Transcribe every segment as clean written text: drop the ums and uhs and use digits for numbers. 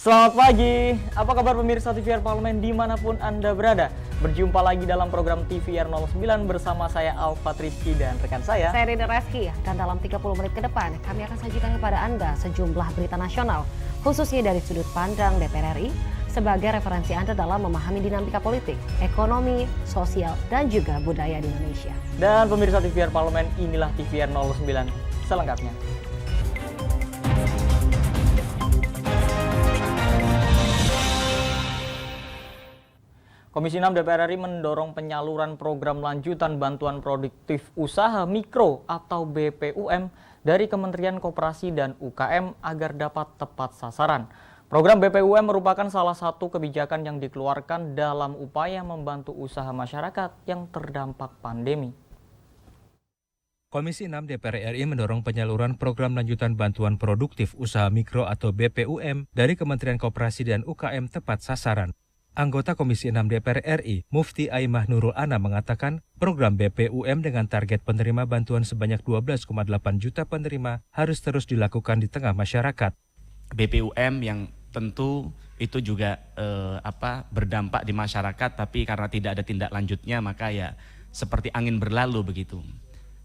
Selamat pagi, apa kabar pemirsa TVR Parlemen dimanapun Anda berada? Berjumpa lagi dalam program TVR 09 bersama saya Alfa Rizky dan rekan saya Rina Reski, dan dalam 30 menit ke depan kami akan sajikan kepada Anda sejumlah berita nasional, khususnya dari sudut pandang DPR RI, sebagai referensi Anda dalam memahami dinamika politik, ekonomi, sosial, dan juga budaya di Indonesia. Dan pemirsa TVR Parlemen, inilah TVR 09 selengkapnya. Komisi 6 DPR RI mendorong penyaluran program lanjutan bantuan produktif usaha mikro atau BPUM dari Kementerian Koperasi dan UKM agar dapat tepat sasaran. Program BPUM merupakan salah satu kebijakan yang dikeluarkan dalam upaya membantu usaha masyarakat yang terdampak pandemi. Komisi 6 DPR RI mendorong penyaluran program lanjutan bantuan produktif usaha mikro atau BPUM dari Kementerian Koperasi dan UKM tepat sasaran. Anggota Komisi 6 DPR RI, Mufti Aimah Nurul Ana mengatakan, program BPUM dengan target penerima bantuan sebanyak 12,8 juta penerima harus terus dilakukan di tengah masyarakat. BPUM yang tentu itu juga berdampak di masyarakat, tapi karena tidak ada tindak lanjutnya maka ya seperti angin berlalu begitu.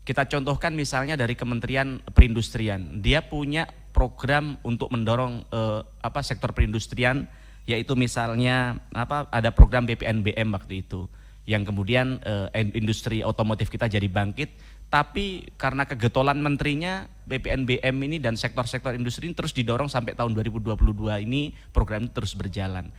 Kita contohkan misalnya dari Kementerian Perindustrian, dia punya program untuk mendorong sektor perindustrian, yaitu misalnya ada program BPNBM waktu itu yang kemudian industri otomotif kita jadi bangkit, tapi karena kegetolan menterinya BPNBM ini dan sektor-sektor industri ini terus didorong sampai tahun 2022 ini program ini terus berjalan.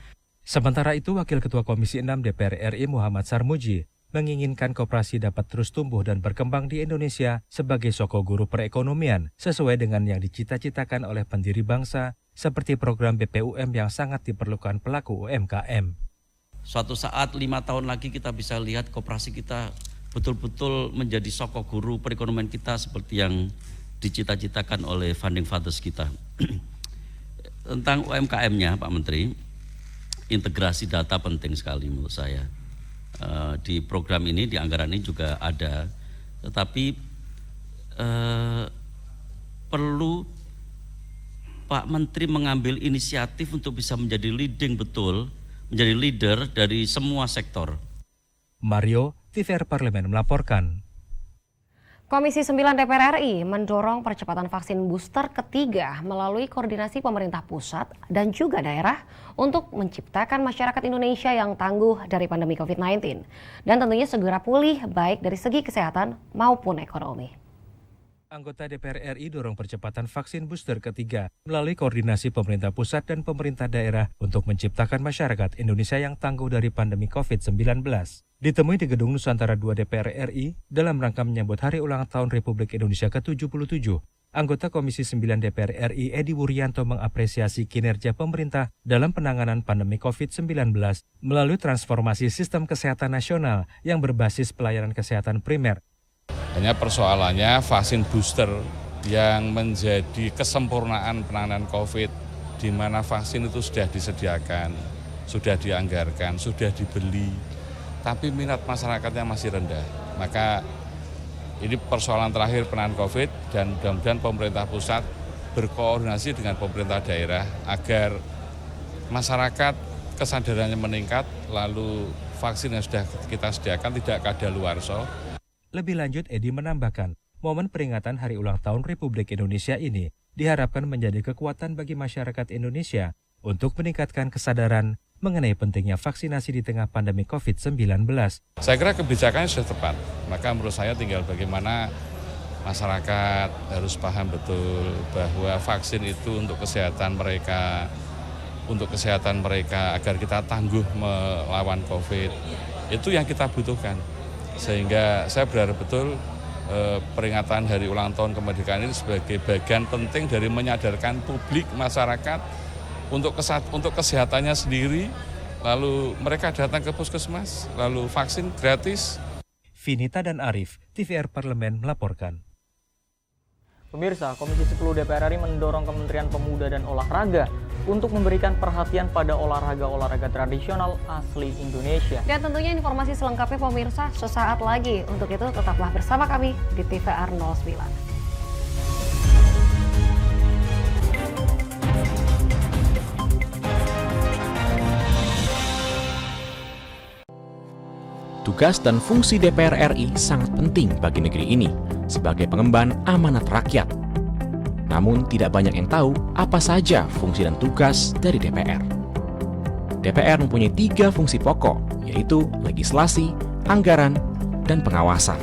Sementara itu Wakil Ketua Komisi 6 DPR RI Muhammad Sarmuji menginginkan koperasi dapat terus tumbuh dan berkembang di Indonesia sebagai soko guru perekonomian sesuai dengan yang dicita-citakan oleh pendiri bangsa, seperti program BPUM yang sangat diperlukan pelaku UMKM. Suatu saat 5 tahun lagi kita bisa lihat koperasi kita betul-betul menjadi soko guru perekonomian kita seperti yang dicita-citakan oleh founding fathers kita. Tentang UMKM-nya Pak Menteri, integrasi data penting sekali menurut saya. Di program ini, di anggaran ini juga ada, tetapi perlu Pak Menteri mengambil inisiatif untuk bisa menjadi menjadi leader dari semua sektor. Mario, TVR Parlemen melaporkan. Komisi 9 DPR RI mendorong percepatan vaksin booster ketiga melalui koordinasi pemerintah pusat dan juga daerah untuk menciptakan masyarakat Indonesia yang tangguh dari pandemi COVID-19 dan tentunya segera pulih baik dari segi kesehatan maupun ekonomi. Anggota DPR RI dorong percepatan vaksin booster ketiga melalui koordinasi pemerintah pusat dan pemerintah daerah untuk menciptakan masyarakat Indonesia yang tangguh dari pandemi COVID-19. Ditemui di Gedung Nusantara 2 DPR RI dalam rangka menyambut Hari Ulang Tahun Republik Indonesia ke-77, anggota Komisi 9 DPR RI Edi Wuryanto mengapresiasi kinerja pemerintah dalam penanganan pandemi COVID-19 melalui transformasi sistem kesehatan nasional yang berbasis pelayanan kesehatan primer. Hanya persoalannya vaksin booster yang menjadi kesempurnaan penanganan COVID, di mana vaksin itu sudah disediakan, sudah dianggarkan, sudah dibeli, tapi minat masyarakatnya masih rendah. Maka ini persoalan terakhir penanganan COVID dan mudah-mudahan pemerintah pusat berkoordinasi dengan pemerintah daerah agar masyarakat kesadarannya meningkat, lalu vaksin yang sudah kita sediakan tidak kadaluarsa. Lebih lanjut, Edi menambahkan, momen peringatan Hari Ulang Tahun Republik Indonesia ini diharapkan menjadi kekuatan bagi masyarakat Indonesia untuk meningkatkan kesadaran mengenai pentingnya vaksinasi di tengah pandemi COVID-19. Saya kira kebijakannya sudah tepat, maka menurut saya tinggal bagaimana masyarakat harus paham betul bahwa vaksin itu untuk kesehatan mereka agar kita tangguh melawan COVID. Itu yang kita butuhkan. Sehingga saya berharap betul peringatan Hari Ulang Tahun Kemerdekaan ini sebagai bagian penting dari menyadarkan publik masyarakat untuk kesehatannya sendiri, lalu mereka datang ke puskesmas, lalu vaksin gratis. Vinita dan Arif, TVR Parlemen melaporkan. Pemirsa, Komisi 10 DPR RI mendorong Kementerian Pemuda dan Olahraga untuk memberikan perhatian pada olahraga-olahraga tradisional asli Indonesia. Dan tentunya informasi selengkapnya pemirsa sesaat lagi. Untuk itu tetaplah bersama kami di TVR 09. Tugas dan fungsi DPR RI sangat penting bagi negeri ini sebagai pengemban amanat rakyat. Namun tidak banyak yang tahu apa saja fungsi dan tugas dari DPR. DPR mempunyai 3 fungsi pokok, yaitu legislasi, anggaran, dan pengawasan.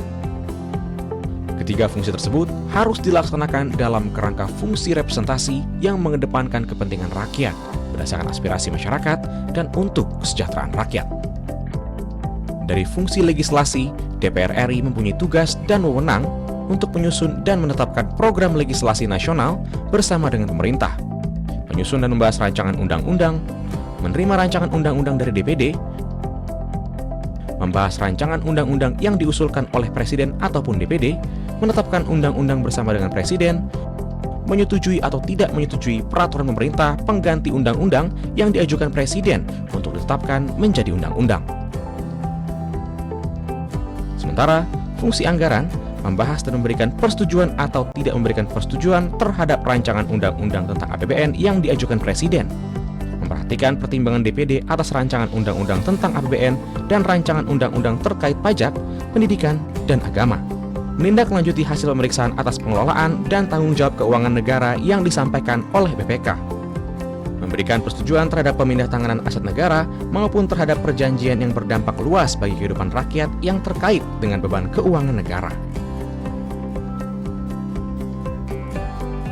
Ketiga fungsi tersebut harus dilaksanakan dalam kerangka fungsi representasi yang mengedepankan kepentingan rakyat berdasarkan aspirasi masyarakat dan untuk kesejahteraan rakyat. Dari fungsi legislasi, DPR RI mempunyai tugas dan wewenang untuk menyusun dan menetapkan program legislasi nasional bersama dengan pemerintah, menyusun dan membahas rancangan undang-undang, menerima rancangan undang-undang dari DPD, membahas rancangan undang-undang yang diusulkan oleh Presiden ataupun DPD, menetapkan undang-undang bersama dengan Presiden, menyetujui atau tidak menyetujui peraturan pemerintah pengganti undang-undang yang diajukan Presiden untuk ditetapkan menjadi undang-undang. Sementara, fungsi anggaran membahas dan memberikan persetujuan atau tidak memberikan persetujuan terhadap rancangan undang-undang tentang APBN yang diajukan Presiden, memperhatikan pertimbangan DPD atas rancangan undang-undang tentang APBN dan rancangan undang-undang terkait pajak, pendidikan, dan agama, menindaklanjuti hasil pemeriksaan atas pengelolaan dan tanggung jawab keuangan negara yang disampaikan oleh BPK, memberikan persetujuan terhadap pemindahtanganan aset negara maupun terhadap perjanjian yang berdampak luas bagi kehidupan rakyat yang terkait dengan beban keuangan negara.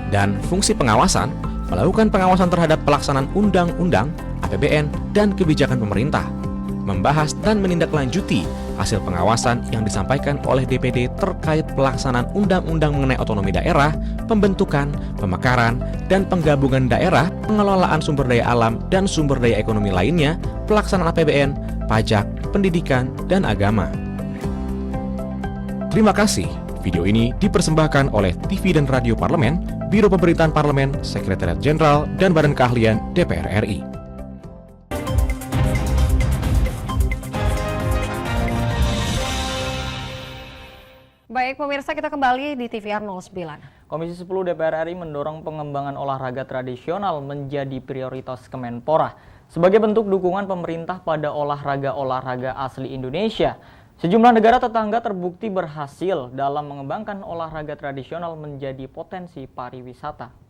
Dan fungsi pengawasan, melakukan pengawasan terhadap pelaksanaan undang-undang, APBN, dan kebijakan pemerintah, membahas dan menindaklanjuti hasil pengawasan yang disampaikan oleh DPD terkait pelaksanaan undang-undang mengenai otonomi daerah, pembentukan, pemekaran, dan penggabungan daerah, pengelolaan sumber daya alam dan sumber daya ekonomi lainnya, pelaksanaan APBN, pajak, pendidikan, dan agama. Terima kasih. Video ini dipersembahkan oleh TV dan Radio Parlemen, Biro Pemerintahan Parlemen, Sekretariat Jenderal, dan Badan Keahlian DPR RI. Baik pemirsa, kita kembali di TVR 09. Komisi 10 DPR RI mendorong pengembangan olahraga tradisional menjadi prioritas Kemenpora sebagai bentuk dukungan pemerintah pada olahraga-olahraga asli Indonesia. Sejumlah negara tetangga terbukti berhasil dalam mengembangkan olahraga tradisional menjadi potensi pariwisata.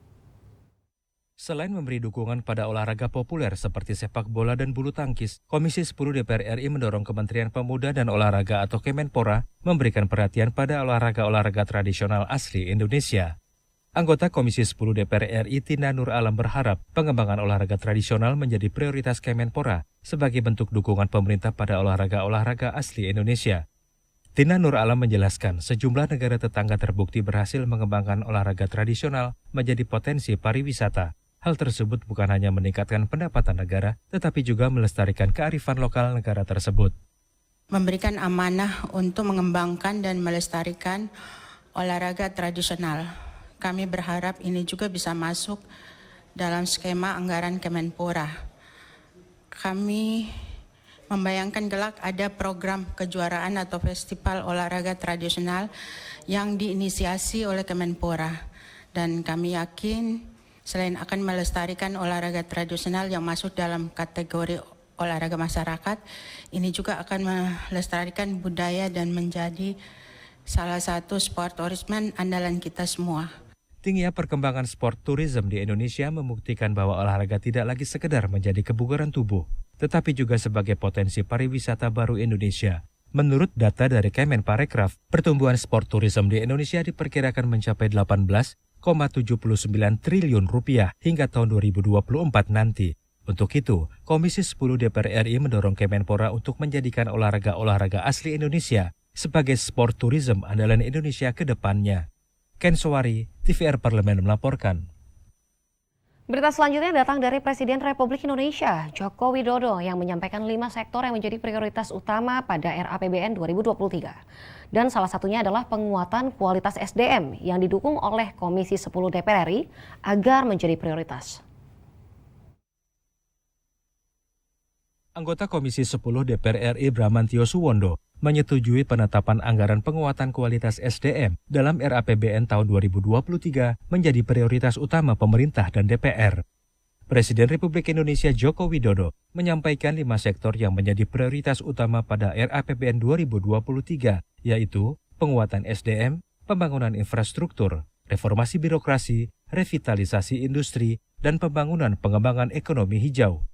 Selain memberi dukungan pada olahraga populer seperti sepak bola dan bulu tangkis, Komisi 10 DPR RI mendorong Kementerian Pemuda dan Olahraga atau Kemenpora memberikan perhatian pada olahraga-olahraga tradisional asli Indonesia. Anggota Komisi 10 DPR RI Tina Nur Alam berharap pengembangan olahraga tradisional menjadi prioritas Kemenpora sebagai bentuk dukungan pemerintah pada olahraga-olahraga asli Indonesia. Tina Nur Alam menjelaskan sejumlah negara tetangga terbukti berhasil mengembangkan olahraga tradisional menjadi potensi pariwisata. Hal tersebut bukan hanya meningkatkan pendapatan negara, tetapi juga melestarikan kearifan lokal negara tersebut. Memberikan amanah untuk mengembangkan dan melestarikan olahraga tradisional. Kami berharap ini juga bisa masuk dalam skema anggaran Kemenpora. Kami membayangkan kelak ada program kejuaraan atau festival olahraga tradisional yang diinisiasi oleh Kemenpora. Dan kami yakin selain akan melestarikan olahraga tradisional yang masuk dalam kategori olahraga masyarakat, ini juga akan melestarikan budaya dan menjadi salah satu sport tourism andalan kita semua. Tingginya perkembangan sport tourism di Indonesia membuktikan bahwa olahraga tidak lagi sekedar menjadi kebugaran tubuh, tetapi juga sebagai potensi pariwisata baru Indonesia. Menurut data dari Kemenparekraf, pertumbuhan sport tourism di Indonesia diperkirakan mencapai 18,79 triliun rupiah hingga tahun 2024 nanti. Untuk itu, Komisi 10 DPR RI mendorong Kemenpora untuk menjadikan olahraga-olahraga asli Indonesia sebagai sport tourism andalan Indonesia ke depannya. Ken Sowari, TVR Parlemen melaporkan. Berita selanjutnya datang dari Presiden Republik Indonesia, Joko Widodo, yang menyampaikan 5 sektor yang menjadi prioritas utama pada RAPBN 2023. Dan salah satunya adalah penguatan kualitas SDM yang didukung oleh Komisi 10 DPR RI agar menjadi prioritas. Anggota Komisi 10 DPR RI Bramantio Suwondo menyetujui penetapan anggaran penguatan kualitas SDM dalam RAPBN tahun 2023 menjadi prioritas utama pemerintah dan DPR. Presiden Republik Indonesia Joko Widodo menyampaikan 5 sektor yang menjadi prioritas utama pada RAPBN 2023, yaitu penguatan SDM, pembangunan infrastruktur, reformasi birokrasi, revitalisasi industri, dan pembangunan pengembangan ekonomi hijau.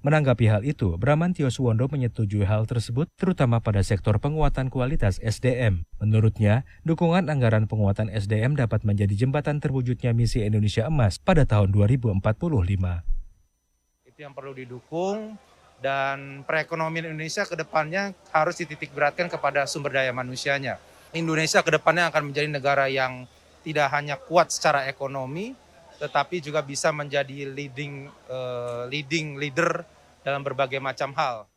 Menanggapi hal itu, Bramantio Suwondo menyetujui hal tersebut terutama pada sektor penguatan kualitas SDM. Menurutnya, dukungan anggaran penguatan SDM dapat menjadi jembatan terwujudnya misi Indonesia Emas pada tahun 2045. Itu yang perlu didukung, dan perekonomian Indonesia ke depannya harus dititik beratkan kepada sumber daya manusianya. Indonesia ke depannya akan menjadi negara yang tidak hanya kuat secara ekonomi, tetapi juga bisa menjadi leading leader dalam berbagai macam hal.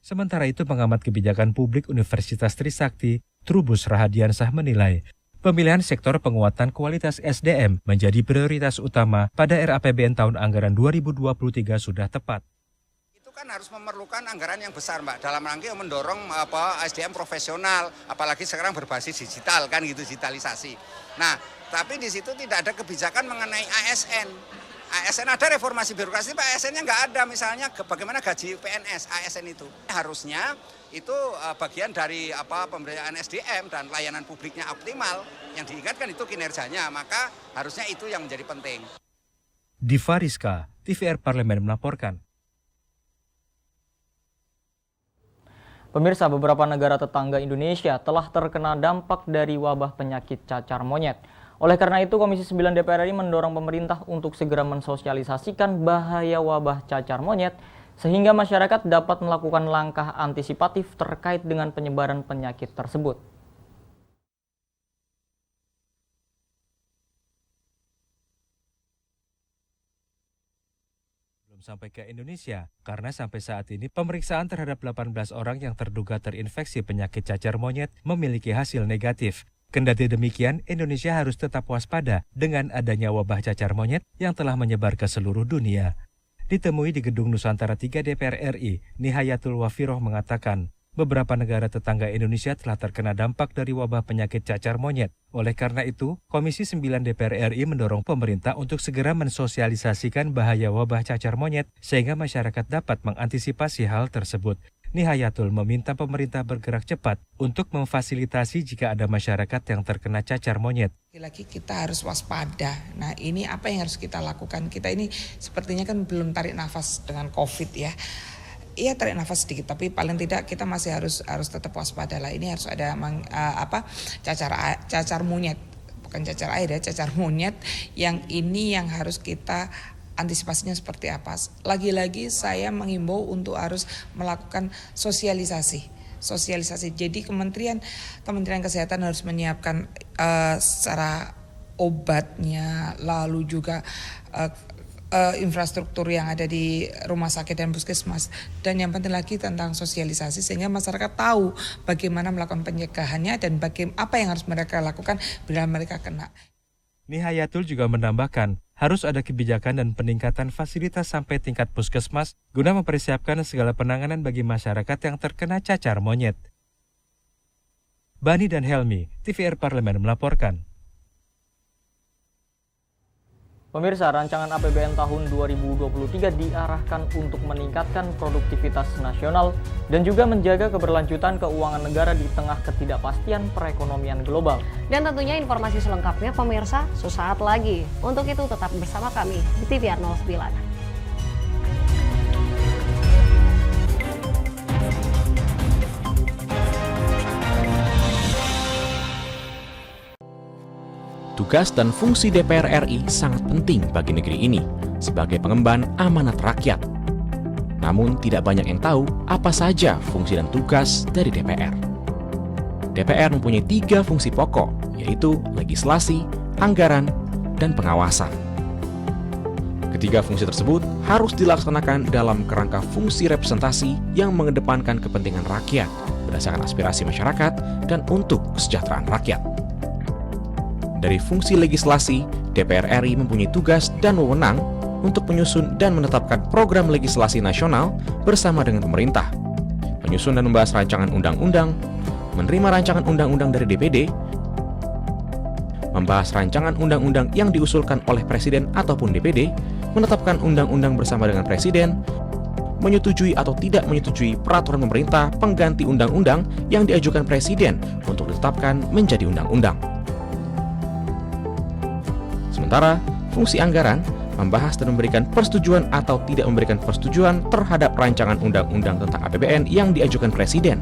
Sementara itu, pengamat kebijakan publik Universitas Trisakti, Trubus Rahadiansah menilai, pemilihan sektor penguatan kualitas SDM menjadi prioritas utama pada RAPBN tahun anggaran 2023 sudah tepat. Itu kan harus memerlukan anggaran yang besar, Mbak, dalam rangka mendorong SDM profesional, apalagi sekarang berbasis digital kan gitu, digitalisasi. Nah, tapi di situ tidak ada kebijakan mengenai ASN. ASN ada reformasi birokrasi, Pak, ASN-nya nggak ada, misalnya bagaimana gaji PNS, ASN itu. Harusnya itu bagian dari pemberdayaan SDM dan layanan publiknya optimal, yang diingatkan itu kinerjanya, maka harusnya itu yang menjadi penting. Diva Rizka, TVR Parlemen melaporkan. Pemirsa, beberapa negara tetangga Indonesia telah terkena dampak dari wabah penyakit cacar monyet. Oleh karena itu, Komisi 9 DPR RI mendorong pemerintah untuk segera mensosialisasikan bahaya wabah cacar monyet sehingga masyarakat dapat melakukan langkah antisipatif terkait dengan penyebaran penyakit tersebut. Sampai ke Indonesia, karena sampai saat ini pemeriksaan terhadap 18 orang yang terduga terinfeksi penyakit cacar monyet memiliki hasil negatif. Kendati demikian, Indonesia harus tetap waspada dengan adanya wabah cacar monyet yang telah menyebar ke seluruh dunia. Ditemui di Gedung Nusantara 3 DPR RI, Nihayatul Wafiroh mengatakan, beberapa negara tetangga Indonesia telah terkena dampak dari wabah penyakit cacar monyet. Oleh karena itu, Komisi 9 DPR RI mendorong pemerintah untuk segera mensosialisasikan bahaya wabah cacar monyet sehingga masyarakat dapat mengantisipasi hal tersebut. Nihayatul meminta pemerintah bergerak cepat untuk memfasilitasi jika ada masyarakat yang terkena cacar monyet. Lagi kita harus waspada. Nah, ini apa yang harus kita lakukan? Kita ini sepertinya kan belum tarik nafas dengan COVID ya. Iya, tarik nafas sedikit, tapi paling tidak kita masih harus tetap waspada lah. Ini harus ada cacar monyet, bukan cacar air ya, cacar monyet yang ini yang harus kita antisipasinya seperti apa. Lagi-lagi saya menghimbau untuk harus melakukan sosialisasi. Jadi Kementerian Kesehatan harus menyiapkan secara obatnya, lalu juga infrastruktur yang ada di rumah sakit dan puskesmas, dan yang penting lagi tentang sosialisasi sehingga masyarakat tahu bagaimana melakukan pencegahannya dan apa yang harus mereka lakukan bila mereka kena. Nihayatul juga menambahkan, harus ada kebijakan dan peningkatan fasilitas sampai tingkat puskesmas guna mempersiapkan segala penanganan bagi masyarakat yang terkena cacar monyet. Bani dan Helmi, TVR Parlemen melaporkan. Pemirsa, rancangan APBN tahun 2023 diarahkan untuk meningkatkan produktivitas nasional dan juga menjaga keberlanjutan keuangan negara di tengah ketidakpastian perekonomian global. Dan tentunya informasi selengkapnya pemirsa sesaat lagi. Untuk itu tetap bersama kami di TVR 09. Tugas dan fungsi DPR RI sangat penting bagi negeri ini sebagai pengemban amanat rakyat. Namun tidak banyak yang tahu apa saja fungsi dan tugas dari DPR. DPR mempunyai 3 fungsi pokok, yaitu legislasi, anggaran, dan pengawasan. Ketiga fungsi tersebut harus dilaksanakan dalam kerangka fungsi representasi yang mengedepankan kepentingan rakyat berdasarkan aspirasi masyarakat dan untuk kesejahteraan rakyat. Dari fungsi legislasi, DPR RI mempunyai tugas dan wewenang untuk menyusun dan menetapkan program legislasi nasional bersama dengan pemerintah, menyusun dan membahas rancangan undang-undang, menerima rancangan undang-undang dari DPD, membahas rancangan undang-undang yang diusulkan oleh Presiden ataupun DPD, menetapkan undang-undang bersama dengan Presiden, menyetujui atau tidak menyetujui peraturan pemerintah pengganti undang-undang yang diajukan Presiden untuk ditetapkan menjadi undang-undang. Sementara, fungsi anggaran membahas dan memberikan persetujuan atau tidak memberikan persetujuan terhadap rancangan undang-undang tentang APBN yang diajukan Presiden,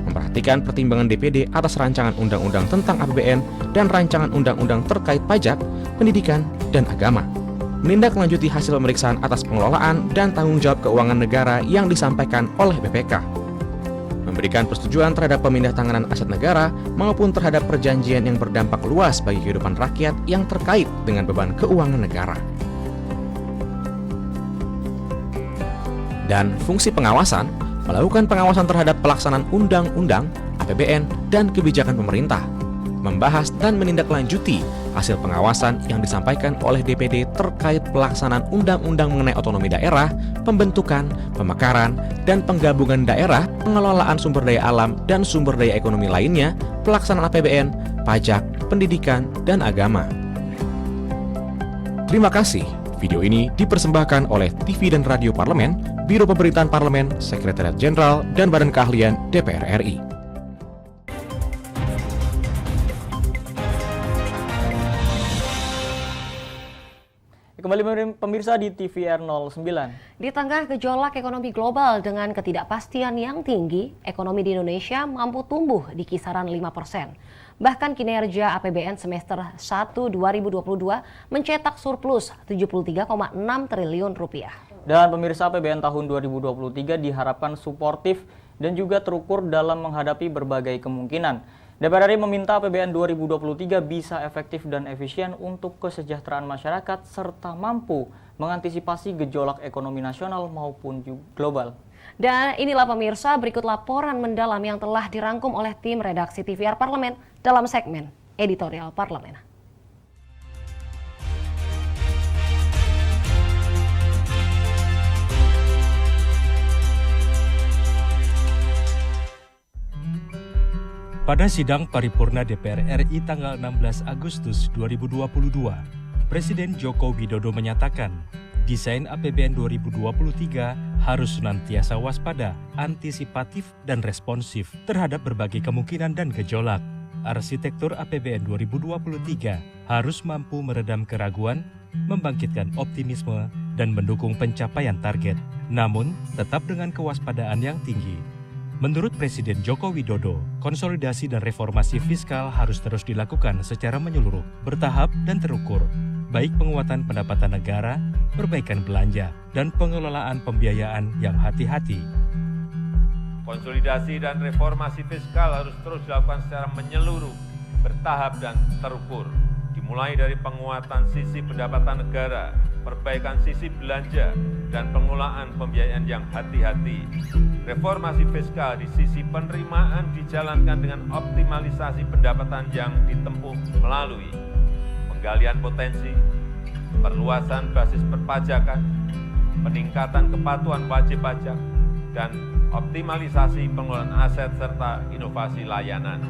memperhatikan pertimbangan DPD atas rancangan undang-undang tentang APBN dan rancangan undang-undang terkait pajak, pendidikan, dan agama, menindaklanjuti hasil pemeriksaan atas pengelolaan dan tanggung jawab keuangan negara yang disampaikan oleh BPK, memberikan persetujuan terhadap pemindahantanganan aset negara maupun terhadap perjanjian yang berdampak luas bagi kehidupan rakyat yang terkait dengan beban keuangan negara. Dan fungsi pengawasan, melakukan pengawasan terhadap pelaksanaan undang-undang, APBN, dan kebijakan pemerintah, membahas dan menindaklanjuti hasil pengawasan yang disampaikan oleh DPD terkait pelaksanaan undang-undang mengenai otonomi daerah, pembentukan, pemekaran, dan penggabungan daerah, pengelolaan sumber daya alam dan sumber daya ekonomi lainnya, pelaksanaan APBN, pajak, pendidikan, dan agama. Terima kasih. Video ini dipersembahkan oleh TV dan Radio Parlemen, Biro Pemerintahan Parlemen, Sekretariat Jenderal, dan Badan Keahlian DPR RI. Kembali pemirsa di TVR 09. Di tengah gejolak ekonomi global dengan ketidakpastian yang tinggi, ekonomi di Indonesia mampu tumbuh di kisaran 5%. Bahkan kinerja APBN semester 1 2022 mencetak surplus 73,6 triliun rupiah. Dan pemirsa, APBN tahun 2023 diharapkan suportif dan juga terukur dalam menghadapi berbagai kemungkinan. DPR RI meminta APBN 2023 bisa efektif dan efisien untuk kesejahteraan masyarakat serta mampu mengantisipasi gejolak ekonomi nasional maupun global. Dan inilah pemirsa, berikut laporan mendalam yang telah dirangkum oleh tim redaksi TVR Parlemen dalam segmen Editorial Parlemen. Pada sidang paripurna DPR RI tanggal 16 Agustus 2022, Presiden Joko Widodo menyatakan, desain APBN 2023 harus senantiasa waspada, antisipatif, dan responsif terhadap berbagai kemungkinan dan gejolak. Arsitektur APBN 2023 harus mampu meredam keraguan, membangkitkan optimisme, dan mendukung pencapaian target, namun tetap dengan kewaspadaan yang tinggi. Menurut Presiden Joko Widodo, konsolidasi dan reformasi fiskal harus terus dilakukan secara menyeluruh, bertahap, dan terukur, baik penguatan pendapatan negara, perbaikan belanja, dan pengelolaan pembiayaan yang hati-hati. Konsolidasi dan reformasi fiskal harus terus dilakukan secara menyeluruh, bertahap, dan terukur, dimulai dari penguatan sisi pendapatan negara, perbaikan sisi belanja, dan pengelolaan pembiayaan yang hati-hati. Reformasi fiskal di sisi penerimaan dijalankan dengan optimalisasi pendapatan yang ditempuh melalui penggalian potensi, perluasan basis perpajakan, peningkatan kepatuhan wajib pajak, dan optimalisasi pengelolaan aset serta inovasi layanan.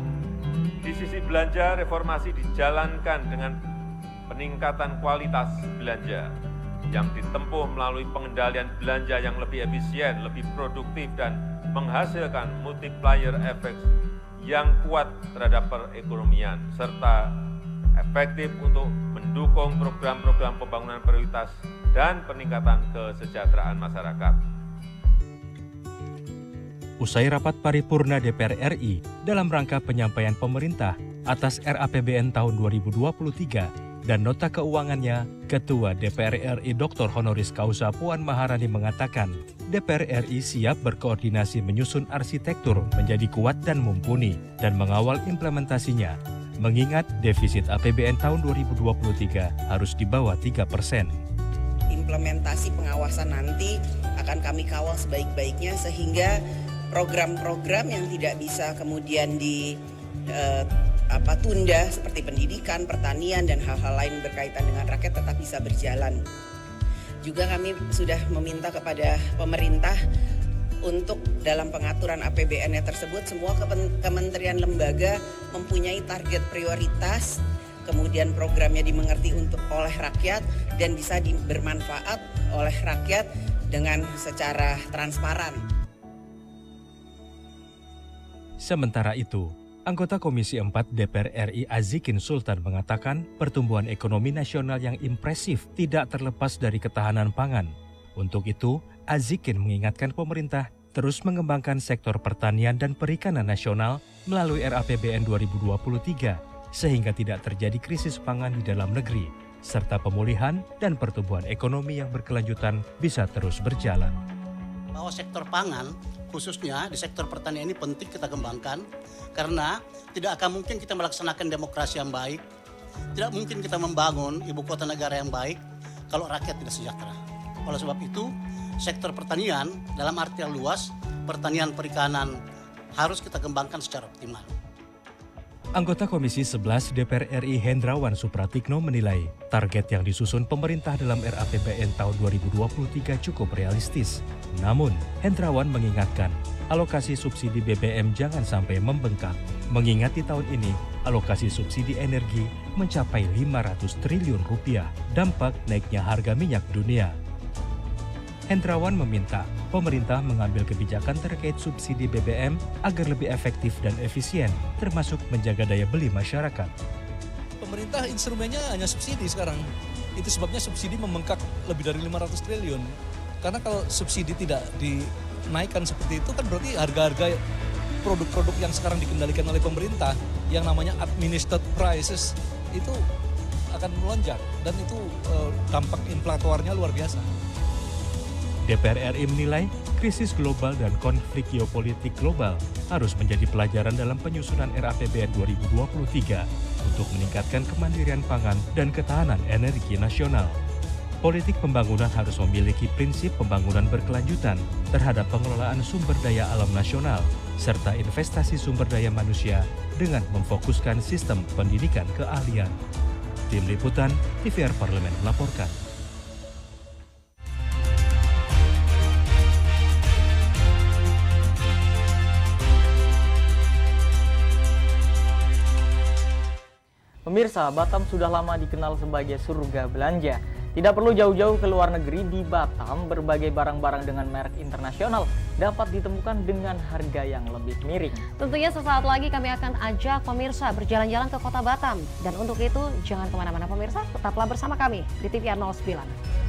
Di sisi belanja, reformasi dijalankan dengan peningkatan kualitas belanja yang ditempuh melalui pengendalian belanja yang lebih efisien, lebih produktif, dan menghasilkan multiplier effect yang kuat terhadap perekonomian, serta efektif untuk mendukung program-program pembangunan prioritas dan peningkatan kesejahteraan masyarakat. Usai rapat paripurna DPR RI dalam rangka penyampaian pemerintah atas RAPBN tahun 2023 dan nota keuangannya, Ketua DPR RI Dr. Honoris Causa Puan Maharani mengatakan, DPR RI siap berkoordinasi menyusun arsitektur menjadi kuat dan mumpuni dan mengawal implementasinya, mengingat defisit APBN tahun 2023 harus di bawah 3%. Implementasi pengawasan nanti akan kami kawal sebaik-baiknya sehingga program-program yang tidak bisa kemudian tunda seperti pendidikan, pertanian, dan hal-hal lain berkaitan dengan rakyat tetap bisa berjalan. Juga kami sudah meminta kepada pemerintah untuk dalam pengaturan APBN-nya tersebut semua kementerian lembaga mempunyai target prioritas kemudian programnya dimengerti oleh rakyat dan bisa bermanfaat oleh rakyat dengan secara transparan. Sementara itu, anggota Komisi 4 DPR RI Azikin Sultan mengatakan pertumbuhan ekonomi nasional yang impresif tidak terlepas dari ketahanan pangan. Untuk itu, Azikin mengingatkan pemerintah terus mengembangkan sektor pertanian dan perikanan nasional melalui RAPBN 2023 sehingga tidak terjadi krisis pangan di dalam negeri, serta pemulihan dan pertumbuhan ekonomi yang berkelanjutan bisa terus berjalan. Bahwa sektor pangan, khususnya di sektor pertanian ini penting kita kembangkan, karena tidak akan mungkin kita melaksanakan demokrasi yang baik, tidak mungkin kita membangun ibu kota negara yang baik kalau rakyat tidak sejahtera. Oleh sebab itu, sektor pertanian dalam arti yang luas, pertanian perikanan harus kita kembangkan secara optimal. Anggota Komisi 11 DPR RI Hendrawan Supratikno menilai target yang disusun pemerintah dalam RAPBN tahun 2023 cukup realistis. Namun, Hendrawan mengingatkan alokasi subsidi BBM jangan sampai membengkak. Mengingat di tahun ini, alokasi subsidi energi mencapai 500 triliun rupiah, dampak naiknya harga minyak dunia. Hendrawan meminta pemerintah mengambil kebijakan terkait subsidi BBM agar lebih efektif dan efisien, termasuk menjaga daya beli masyarakat. Pemerintah instrumennya hanya subsidi sekarang. Itu sebabnya subsidi membengkak lebih dari 500 triliun. Karena kalau subsidi tidak dinaikkan seperti itu kan berarti harga-harga produk-produk yang sekarang dikendalikan oleh pemerintah yang namanya administered prices itu akan melonjak dan itu dampak inflatornya luar biasa. DPR RI menilai krisis global dan konflik geopolitik global harus menjadi pelajaran dalam penyusunan RAPBN 2023 untuk meningkatkan kemandirian pangan dan ketahanan energi nasional. Politik pembangunan harus memiliki prinsip pembangunan berkelanjutan terhadap pengelolaan sumber daya alam nasional serta investasi sumber daya manusia dengan memfokuskan sistem pendidikan keahlian. Tim Liputan TVR Parlemen melaporkan. Pemirsa, Batam sudah lama dikenal sebagai surga belanja. Tidak perlu jauh-jauh ke luar negeri, di Batam berbagai barang-barang dengan merek internasional dapat ditemukan dengan harga yang lebih miring. Tentunya sesaat lagi kami akan ajak pemirsa berjalan-jalan ke kota Batam. Dan untuk itu jangan kemana-mana pemirsa, tetaplah bersama kami di TVR 09.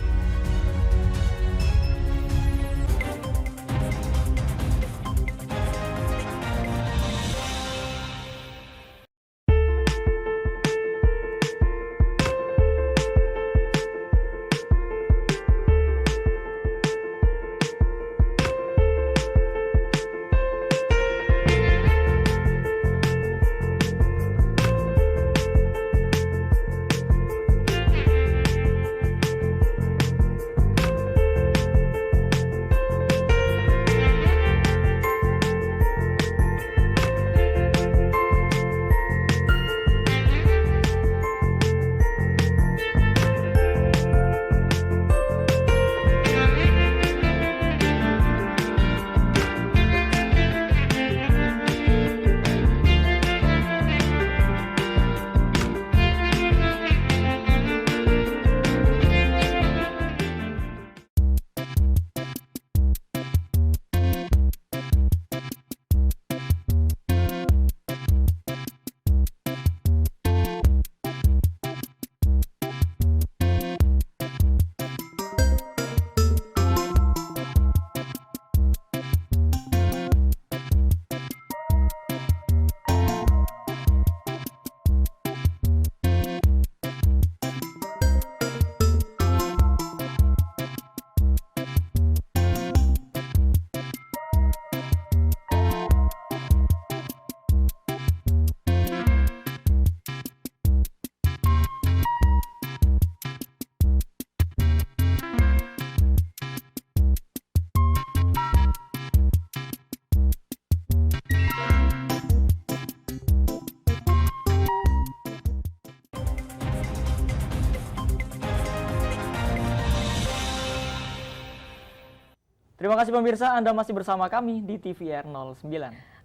Terima kasih pemirsa, Anda masih bersama kami di TVR 09.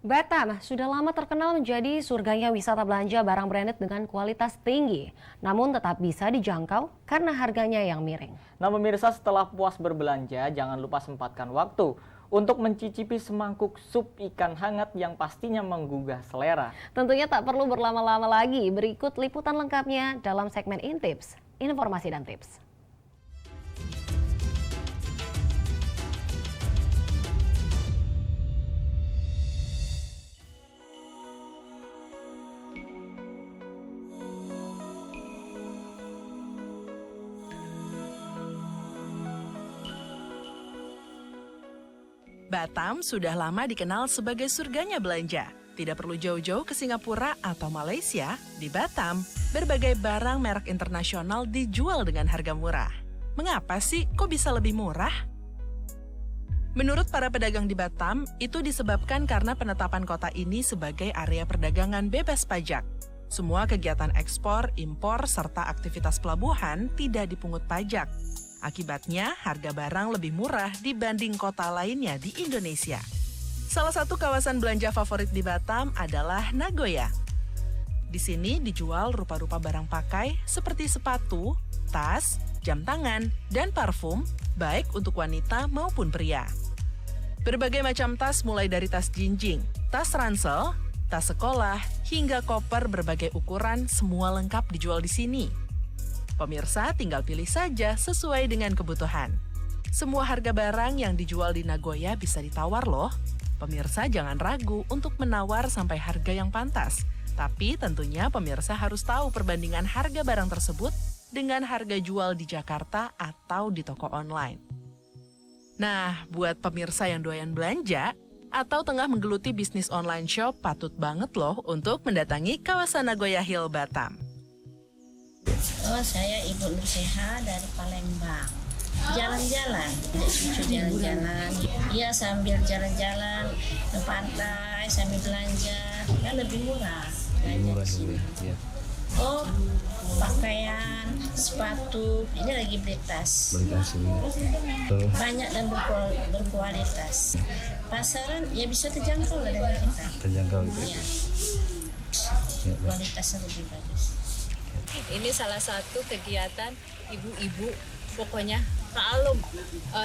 Batam sudah lama terkenal menjadi surganya wisata belanja barang branded dengan kualitas tinggi, namun tetap bisa dijangkau karena harganya yang miring. Nah pemirsa, setelah puas berbelanja, jangan lupa sempatkan waktu untuk mencicipi semangkuk sup ikan hangat yang pastinya menggugah selera. Tentunya tak perlu berlama-lama lagi, berikut liputan lengkapnya dalam segmen Intips, Informasi dan Tips. Batam sudah lama dikenal sebagai surganya belanja. Tidak perlu jauh-jauh ke Singapura atau Malaysia, di Batam, berbagai barang merek internasional dijual dengan harga murah. Mengapa sih kok bisa lebih murah? Menurut para pedagang di Batam, itu disebabkan karena penetapan kota ini sebagai area perdagangan bebas pajak. Semua kegiatan ekspor, impor, serta aktivitas pelabuhan tidak dipungut pajak. Akibatnya, harga barang lebih murah dibanding kota lainnya di Indonesia. Salah satu kawasan belanja favorit di Batam adalah Nagoya. Di sini dijual rupa-rupa barang pakai seperti sepatu, tas, jam tangan, dan parfum, baik untuk wanita maupun pria. Berbagai macam tas mulai dari tas jinjing, tas ransel, tas sekolah, hingga koper berbagai ukuran semua lengkap dijual di sini. Pemirsa tinggal pilih saja sesuai dengan kebutuhan. Semua harga barang yang dijual di Nagoya bisa ditawar loh. Pemirsa jangan ragu untuk menawar sampai harga yang pantas. Tapi tentunya pemirsa harus tahu perbandingan harga barang tersebut dengan harga jual di Jakarta atau di toko online. Nah, buat pemirsa yang doyan belanja atau tengah menggeluti bisnis online shop, patut banget loh untuk mendatangi kawasan Nagoya Hill Batam. Oh, saya Ibu Nurseha dari Palembang. Jalan-jalan, cucu jalan-jalan. Iya, sambil jalan-jalan ke pantai, sambil belanja. Kan lebih murah. Murah ya. Oh, pakaian, sepatu. Ini lagi beli tas. Banyak dan berkualitas. Pasaran ya bisa terjangkau lah dengan kita. Terjangkau gitu. Iya. Kualitasnya lebih bagus. Ini salah satu kegiatan ibu-ibu, pokoknya kalau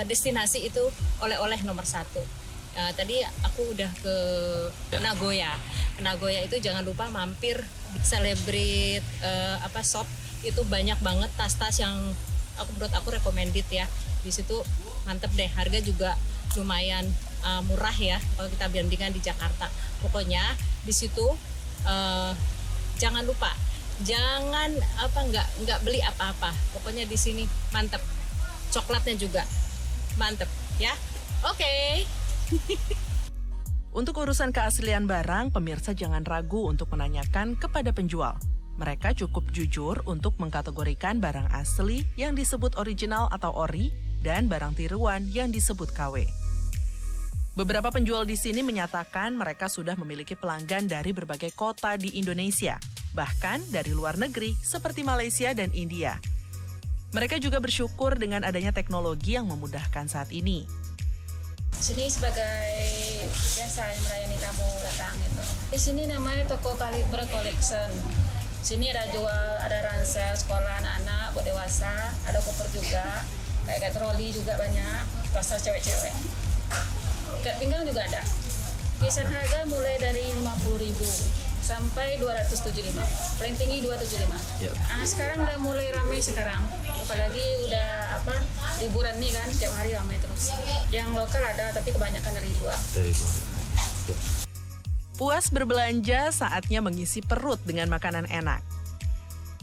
destinasi itu oleh-oleh nomor 1. Tadi aku udah ke Nagoya. Nagoya itu jangan lupa mampir Celebrate shop, itu banyak banget tas-tas yang menurut aku recommended ya. Di situ mantep deh, harga juga lumayan murah ya kalau kita bandingkan di Jakarta. Pokoknya di situ jangan lupa. Jangan nggak beli apa-apa. Pokoknya di sini mantep. Coklatnya juga mantep ya. Oke. Untuk urusan keaslian barang, pemirsa jangan ragu untuk menanyakan kepada penjual. Mereka cukup jujur untuk mengkategorikan barang asli yang disebut original atau ori dan barang tiruan yang disebut KW. Beberapa penjual di sini menyatakan mereka sudah memiliki pelanggan dari berbagai kota di Indonesia, bahkan dari luar negeri seperti Malaysia dan India. Mereka juga bersyukur dengan adanya teknologi yang memudahkan saat ini. Sini sebagai biasa melayani tamu datang itu. Di sini namanya toko Kaliber Collection. Sini ada jual, ada ransel sekolah anak-anak, buat dewasa, ada koper juga, kayak troli juga banyak, tas cewek-cewek. Ikat pinggang juga ada. Kisaran harga mulai dari 50.000 sampai 275. Paling tinggi 275. Yep. Sekarang udah mulai ramai sekarang. Apalagi udah liburan nih kan, setiap hari ramai terus. Yang lokal ada tapi kebanyakan dari luar. Puas berbelanja, saatnya mengisi perut dengan makanan enak.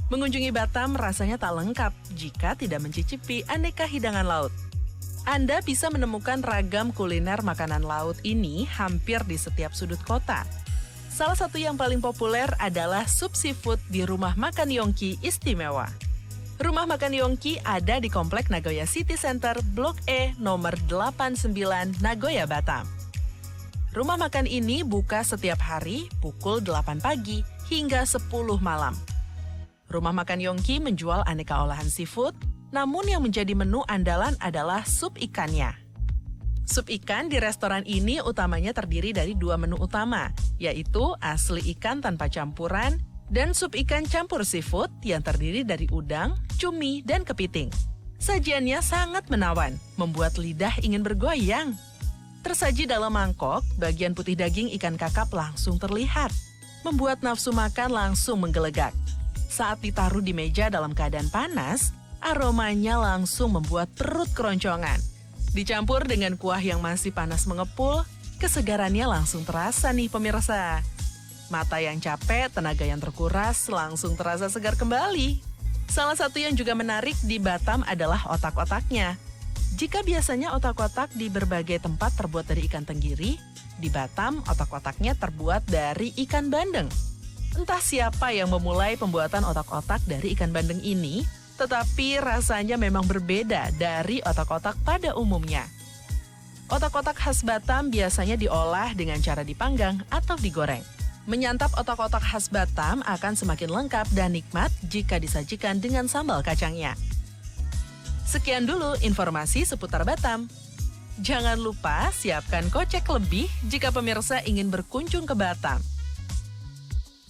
Mengunjungi Batam rasanya tak lengkap jika tidak mencicipi aneka hidangan laut. Anda bisa menemukan ragam kuliner makanan laut ini hampir di setiap sudut kota. Salah satu yang paling populer adalah sup seafood di Rumah Makan Yongki Istimewa. Rumah Makan Yongki ada di Komplek Nagoya City Center, Blok E, nomor 89, Nagoya, Batam. Rumah makan ini buka setiap hari pukul 8 pagi hingga 10 malam. Rumah Makan Yongki menjual aneka olahan seafood, namun yang menjadi menu andalan adalah sup ikannya. Sup ikan di restoran ini utamanya terdiri dari 2 menu utama, yaitu asli ikan tanpa campuran dan sup ikan campur seafood yang terdiri dari udang, cumi, dan kepiting. Sajiannya sangat menawan, membuat lidah ingin bergoyang. Tersaji dalam mangkok, bagian putih daging ikan kakap langsung terlihat, membuat nafsu makan langsung menggelegak. Saat ditaruh di meja dalam keadaan panas, aromanya langsung membuat perut keroncongan. Dicampur dengan kuah yang masih panas mengepul, kesegarannya langsung terasa nih pemirsa. Mata yang capek, tenaga yang terkuras, langsung terasa segar kembali. Salah satu yang juga menarik di Batam adalah otak-otaknya. Jika biasanya otak-otak di berbagai tempat terbuat dari ikan tenggiri, di Batam otak-otaknya terbuat dari ikan bandeng. Entah siapa yang memulai pembuatan otak-otak dari ikan bandeng ini, tetapi rasanya memang berbeda dari otak-otak pada umumnya. Otak-otak khas Batam biasanya diolah dengan cara dipanggang atau digoreng. Menyantap otak-otak khas Batam akan semakin lengkap dan nikmat jika disajikan dengan sambal kacangnya. Sekian dulu informasi seputar Batam. Jangan lupa siapkan kocek lebih jika pemirsa ingin berkunjung ke Batam.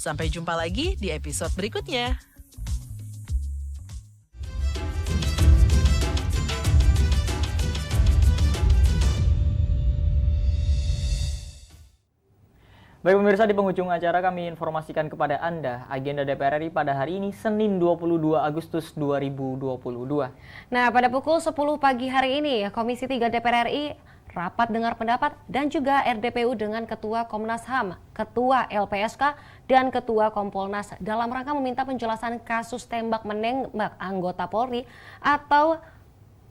Sampai jumpa lagi di episode berikutnya. Baik pemirsa, di penghujung acara kami informasikan kepada Anda agenda DPR RI pada hari ini Senin 22 Agustus 2022. Nah, pada pukul 10 pagi hari ini, Komisi 3 DPR RI rapat dengar pendapat dan juga RDPU dengan Ketua Komnas HAM, Ketua LPSK, dan Ketua Kompolnas dalam rangka meminta penjelasan kasus tembak menembak anggota Polri atau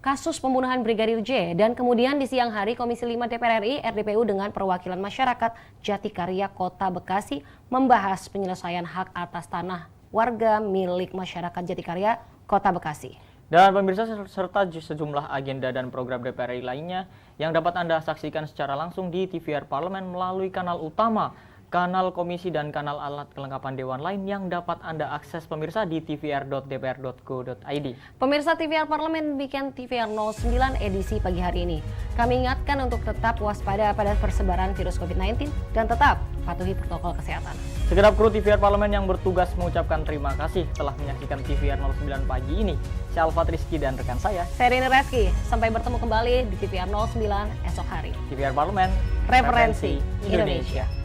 kasus pembunuhan Brigadir J. Dan kemudian di siang hari Komisi 5 DPR RI RDPU dengan perwakilan masyarakat Jatikarya Kota Bekasi membahas penyelesaian hak atas tanah warga milik masyarakat Jatikarya Kota Bekasi. Dan pemirsa serta sejumlah agenda dan program DPR RI lainnya yang dapat Anda saksikan secara langsung di TVR Parlemen melalui kanal utama, kanal komisi dan kanal alat kelengkapan dewan lain yang dapat Anda akses pemirsa di tvr.dpr.go.id. Pemirsa TVR Parlemen bikin TVR 09 edisi pagi hari ini. Kami ingatkan untuk tetap waspada pada persebaran virus COVID-19 dan tetap patuhi protokol kesehatan. Segenap kru TVR Parlemen yang bertugas mengucapkan terima kasih telah menyaksikan TVR 09 pagi ini. Saya Alfat Rizky dan rekan saya, Rini Reski. Sampai bertemu kembali di TVR 09 esok hari. TVR Parlemen, Referensi Indonesia.